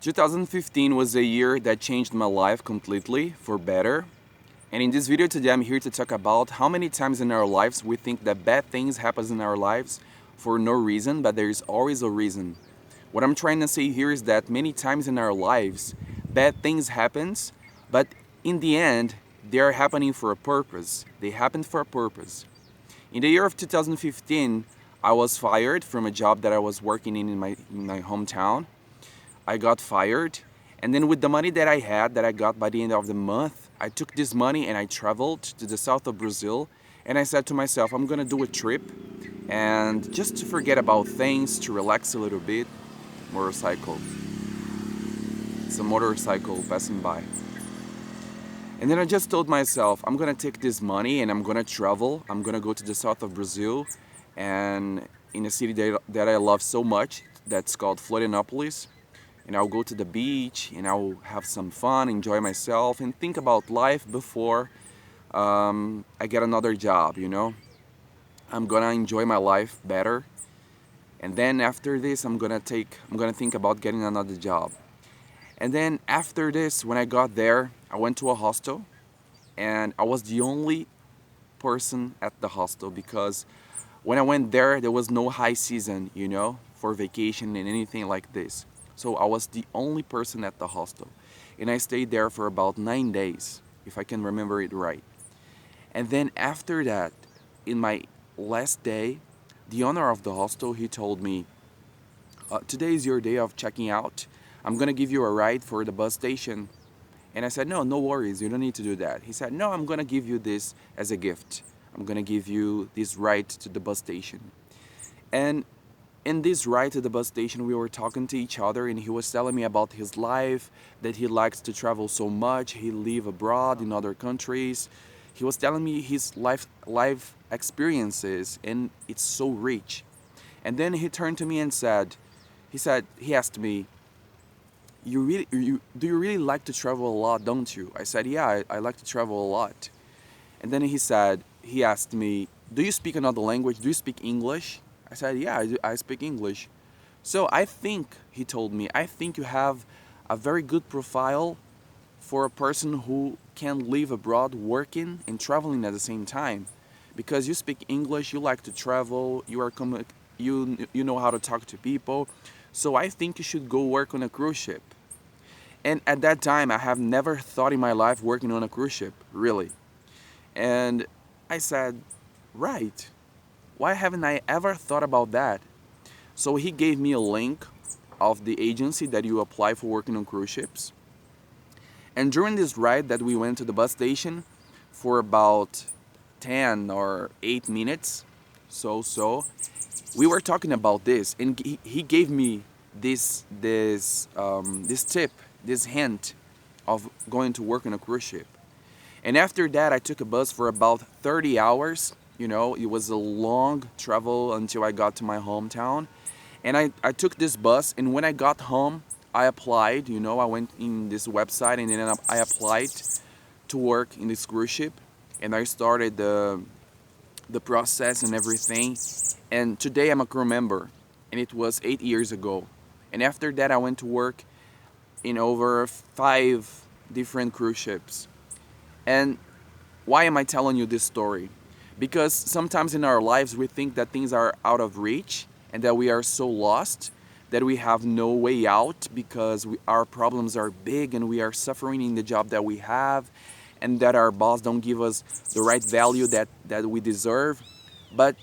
2015 was a year that changed my life completely for better. And in this video today, I'm here to talk about how many times in our lives we think that bad things happen in our lives for no reason, but there is always a reason. What I'm trying to say here is that many times in our lives, bad things happens, but in the end, they are happening for a purpose. They happen for a purpose. In the year of 2015, I was fired from a job that I was working in my hometown. I got fired, and then with the money that I had that I got by the end of the month, I took this money and I traveled to the south of Brazil, and I said to myself, I'm gonna do a trip and just to forget about things, to relax a little bit. Motorcycle. It's a motorcycle passing by. And then I just told myself, I'm gonna take this money and I'm gonna travel. I'm gonna go to the south of Brazil and in a city that I love so much that's called Florianopolis. And I'll go to the beach and I'll have some fun, enjoy myself, and think about life before I get another job, you know? I'm gonna enjoy my life better. And then after this, I'm gonna think about getting another job. And then after this, when I got there, I went to a hostel and I was the only person at the hostel because when I went there was no high season, you know, for vacation and anything like this. So I was the only person at the hostel. And I stayed there for about 9 days, if I can remember it right. And then after that, in my last day, the owner of the hostel, he told me, today is your day of checking out. I'm gonna give you a ride for the bus station. And I said, no worries, you don't need to do that. He said, no, I'm gonna give you this as a gift. I'm gonna give you this ride to the bus station. And in this ride to the bus station, we were talking to each other and he was telling me about his life, that he likes to travel so much. He live abroad in other countries. He was telling me his life experiences and it's so rich. And then he turned to me and he asked me, do you really like to travel a lot, don't you? I said, yeah, I like to travel a lot. And then he asked me, do you speak another language? Do you speak English? I said, yeah, I speak English. So he told me, I think you have a very good profile for a person who can live abroad working and traveling at the same time. Because you speak English, you like to travel, you know how to talk to people. So I think you should go work on a cruise ship. And at that time, I have never thought in my life working on a cruise ship, really. And I said, right, why haven't I ever thought about that? So he gave me a link of the agency that you apply for working on cruise ships. And during this ride that we went to the bus station for about 10 or 8 minutes, we were talking about this, and he gave me this tip, this hint of going to work on a cruise ship. And after that, I took a bus for about 30 hours. You know, it was a long travel until I got to my hometown. And I took this bus, and when I got home, I applied, you know, I went in this website and then I applied to work in this cruise ship. And I started the process and everything. And today I'm a crew member, and it was 8 years ago. And after that, I went to work in over 5 different cruise ships. And why am I telling you this story? Because sometimes in our lives we think that things are out of reach and that we are so lost that we have no way out because our problems are big and we are suffering in the job that we have and that our boss don't give us the right value that we deserve. But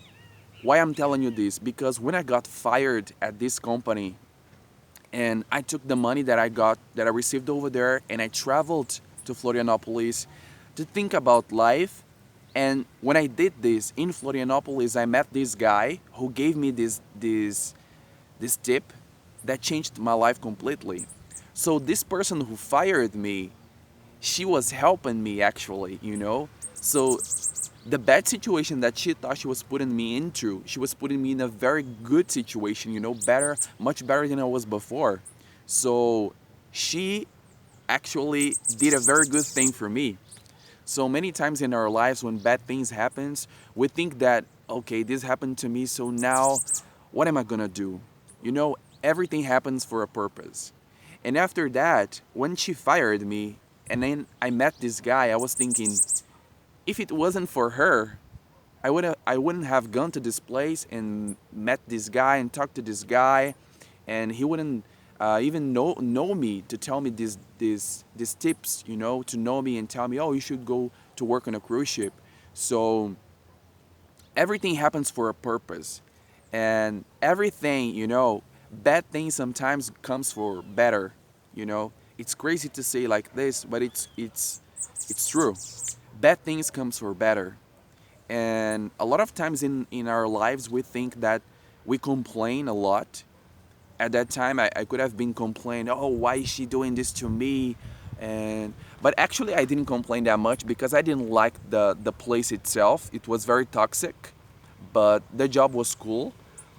why I'm telling you this? Because when I got fired at this company and I took the money that I received over there and I traveled to Florianopolis to think about life. And when I did this in Florianopolis, I met this guy who gave me this tip that changed my life completely. So this person who fired me, she was helping me actually, you know? So the bad situation that she thought she was putting me into, she was putting me in a very good situation, you know, better, much better than I was before. So she actually did a very good thing for me. So many times in our lives when bad things happens, we think that, okay, this happened to me, so now what am I gonna do? You know, everything happens for a purpose. And after that, when she fired me, and then I met this guy, I was thinking, if it wasn't for her, I wouldn't have gone to this place and met this guy and talked to this guy, and he wouldn't even know me to tell me these tips, you know, to know me and tell me, oh, you should go to work on a cruise ship. So everything happens for a purpose, and everything, you know, bad things sometimes comes for better. You know, it's crazy to say like this, but it's true. Bad things comes for better. And a lot of times in our lives we think that we complain a lot. At that time I could have been complaining, oh, why is she doing this to me? And but actually I didn't complain that much because I didn't like the place itself. It was very toxic, but the job was cool.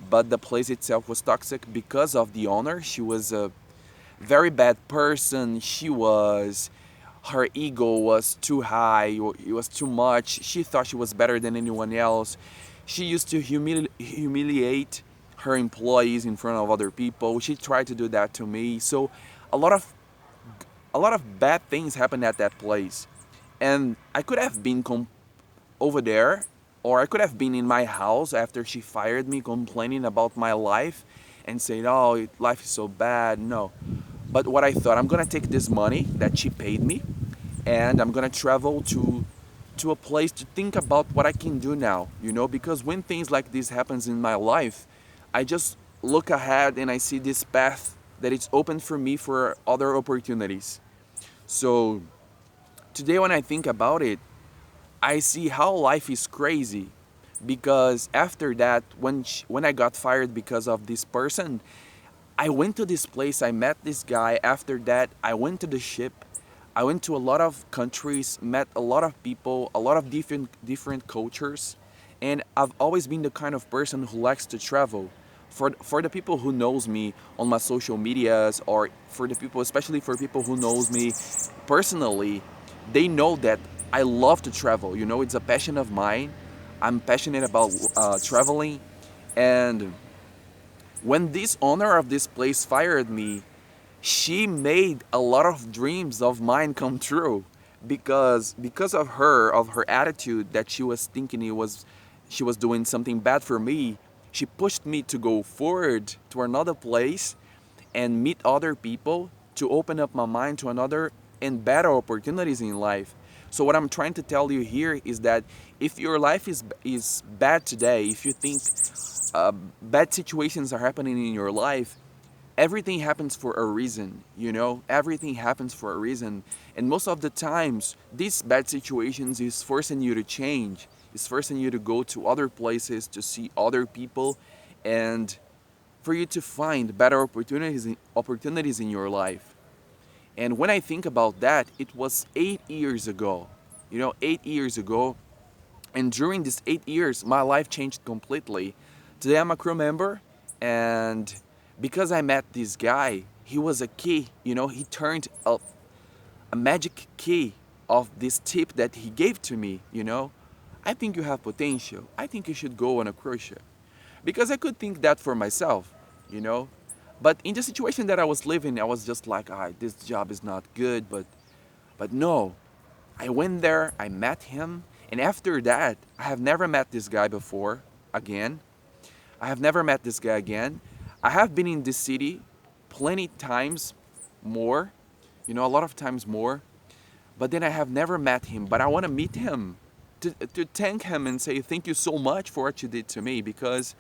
But the place itself was toxic because of the owner. She was a very bad person. Her ego was too high, it was too much. She thought she was better than anyone else. She used to humiliate her employees in front of other people. She tried to do that to me. So a lot of a lot of bad things happened at that place. And I could have been over there, or I could have been in my house after she fired me complaining about my life and saying, oh, life is so bad. No. But what I thought, I'm gonna take this money that she paid me, and I'm gonna travel to a place to think about what I can do now, you know, because when things like this happens in my life, I just look ahead and I see this path that it's open for me for other opportunities. So today when I think about it, I see how life is crazy, because after that, when I got fired because of this person, I went to this place, I met this guy. After that, I went to the ship. I went to a lot of countries, met a lot of people, a lot of different cultures, and I've always been the kind of person who likes to travel. For the people who knows me on my social medias, or for the people, especially for people who knows me personally, they know that I love to travel. You know, it's a passion of mine. I'm passionate about traveling, and when this owner of this place fired me, she made a lot of dreams of mine come true, because of her attitude that she was thinking she was doing something bad for me. She pushed me to go forward to another place and meet other people, to open up my mind to another and better opportunities in life. So what I'm trying to tell you here is that if your life is bad today, if you think bad situations are happening in your life, everything happens for a reason, you know, everything happens for a reason. And most of the times these bad situations is forcing you to change, is forcing you to go to other places, to see other people, and for you to find better opportunities in your life. And when I think about that, it was 8 years ago, you know, 8 years ago. And during these 8 years, my life changed completely. Today I'm a crew member, and because I met this guy, he was a key, you know, he turned a magic key of this tip that he gave to me, you know. I think you have potential. I think you should go on a cruise ship. Because I could think that for myself, you know. But in the situation that I was living, I was just like, ah, this job is not good, but no. I went there, I met him, and after that, I have never met this guy before again. I have never met this guy again. I have been in this city plenty times more, you know, a lot of times more, but then I have never met him. But I want to meet him to thank him and say thank you so much for what you did to me, because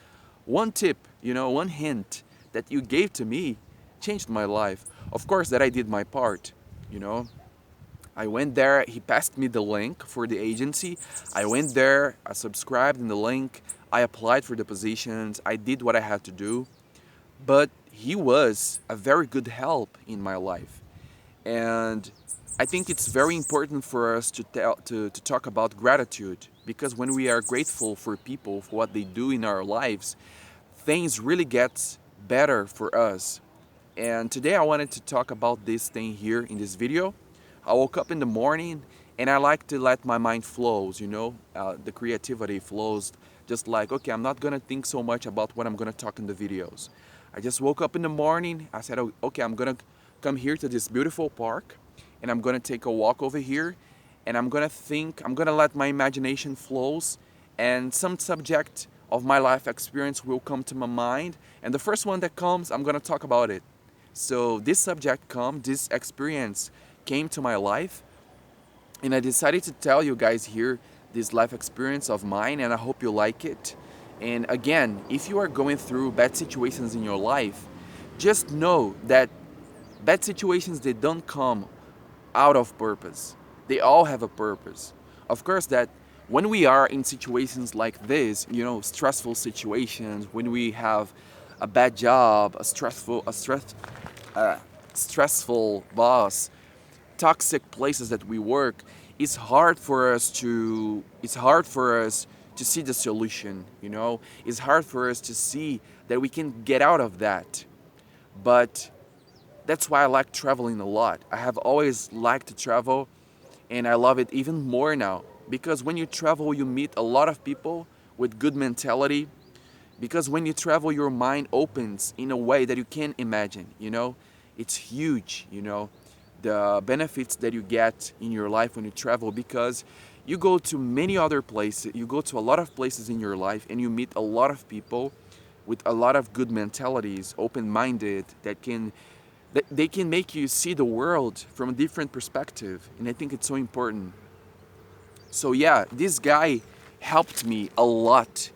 one tip, you know, one hint that you gave to me changed my life. Of course, that I did my part, you know. I went there, he passed me the link for the agency. I went there, I subscribed in the link, I applied for the positions, I did what I had to do. But he was a very good help in my life. And I think it's very important for us to talk about gratitude, because when we are grateful for people, for what they do in our lives, things really get better for us. And today I wanted to talk about this thing here in this video. I woke up in the morning and I like to let my mind flows, you know, the creativity flows. Just like, okay, I'm not gonna think so much about what I'm gonna talk in the videos. I just woke up in the morning, I said, oh, okay, I'm gonna come here to this beautiful park, and I'm gonna take a walk over here, and I'm gonna think, I'm gonna let my imagination flows, and some subject of my life experience will come to my mind, and the first one that comes, I'm gonna talk about it. So this experience came to my life, and I decided to tell you guys here this life experience of mine, and I hope you like it. And again, if you are going through bad situations in your life, just know that bad situations, they don't come out of purpose. They all have a purpose. Of course, that when we are in situations like this, stressful situations, when we have a bad job, a stressful boss, toxic places that we work, it's hard for us to see the solution. It's hard for us to see that we can get out of that. But that's why I like traveling a lot. I have always liked to travel, and I love it even more now, because when you travel you meet a lot of people with good mentality, because when you travel your mind opens in a way that you can't imagine. It's huge. The benefits that you get in your life when you travel, because you go to many other places, you go to a lot of places in your life, and you meet a lot of people with a lot of good mentalities, open-minded, that they can make you see the world from a different perspective, and I think it's so important. So yeah, this guy helped me a lot,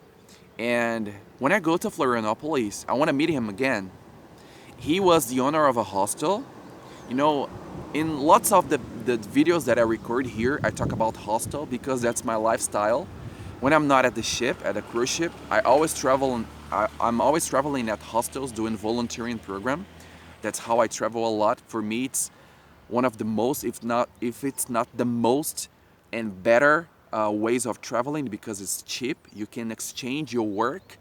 and when I go to Florianopolis, I want to meet him again. He was the owner of a hostel. You know, in lots of the videos that I record here, I talk about hostel because that's my lifestyle. When I'm not at the ship, at a cruise ship, I'm always traveling at hostels doing volunteering program. That's how I travel a lot. For me, it's one of the most, if it's not the most and better ways of traveling, because it's cheap. You can exchange your work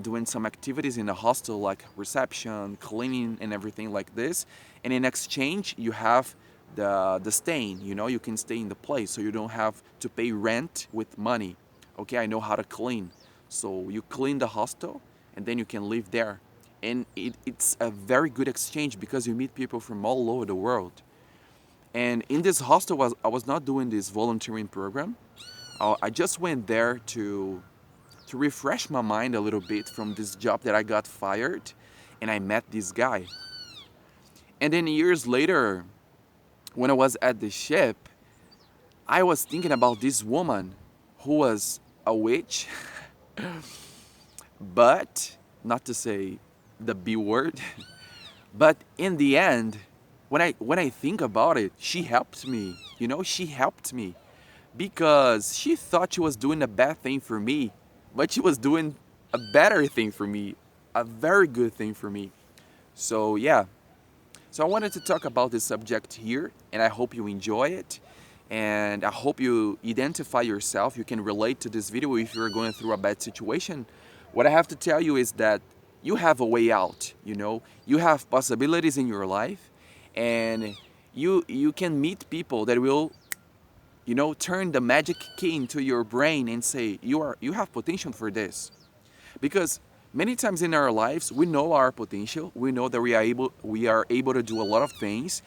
doing some activities in a hostel like reception, cleaning, and everything like this. And in exchange, you have the staying. You can stay in the place, so you don't have to pay rent with money. Okay, I know how to clean, so you clean the hostel, and then you can live there. And it's a very good exchange because you meet people from all over the world. And in this hostel, I was not doing this volunteering program. I just went there to refresh my mind a little bit from this job that I got fired, and I met this guy. And then years later, when I was at the ship, I was thinking about this woman who was a witch, but not to say the B word, but in the end, when I think about it, she helped me. She helped me because she thought she was doing a bad thing for me, but she was doing a better thing for me, a very good thing for me. So yeah, so I wanted to talk about this subject here, and I hope you enjoy it. And I hope you identify yourself. You can relate to this video if you're going through a bad situation. What I have to tell you is that you have a way out. You have possibilities in your life, and you can meet people that will turn the magic key into your brain and say you have potential for this. Because many times in our lives we know our potential, we know that we are able to do a lot of things,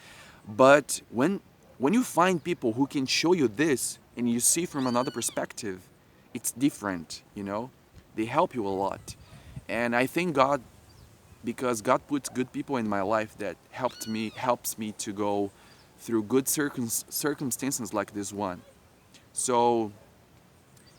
but when you find people who can show you this and you see from another perspective, it's different. They help you a lot. And I thank God, because God puts good people in my life that helps me to go through good circumstances like this one. So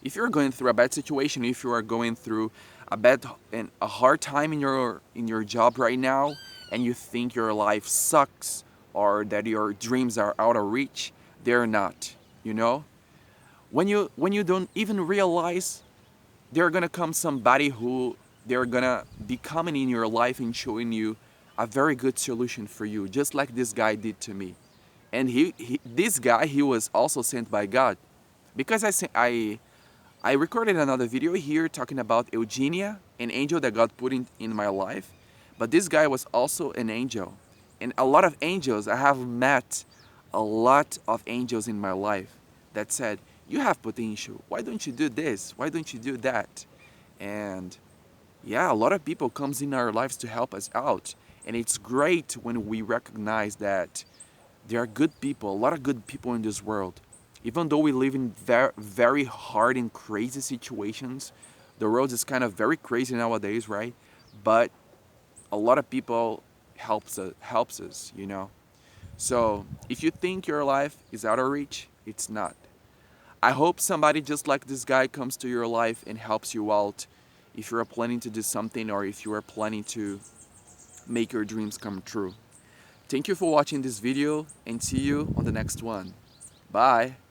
if you're going through a bad situation, if you are going through a hard time in your job right now, and you think your life sucks or that your dreams are out of reach, they're not. When you don't even realize, they're gonna come somebody who they're gonna be coming in your life and showing you a very good solution for you, just like this guy did to me. And this guy, he was also sent by God, because I recorded another video here talking about Eugenia, an angel that God put in my life. But this guy was also an angel. And a lot of angels, I have met a lot of angels in my life that said, you have potential. Why don't you do this? Why don't you do that? And yeah, a lot of people comes in our lives to help us out. And it's great when we recognize that there are good people, a lot of good people in this world. Even though we live in very hard and crazy situations, the world is kind of very crazy nowadays, right? But a lot of people helps us, you know. So if you think your life is out of reach, it's not. I hope somebody just like this guy comes to your life and helps you out if you are planning to do something or if you are planning to make your dreams come true. Thank you for watching this video and see you on the next one. Bye!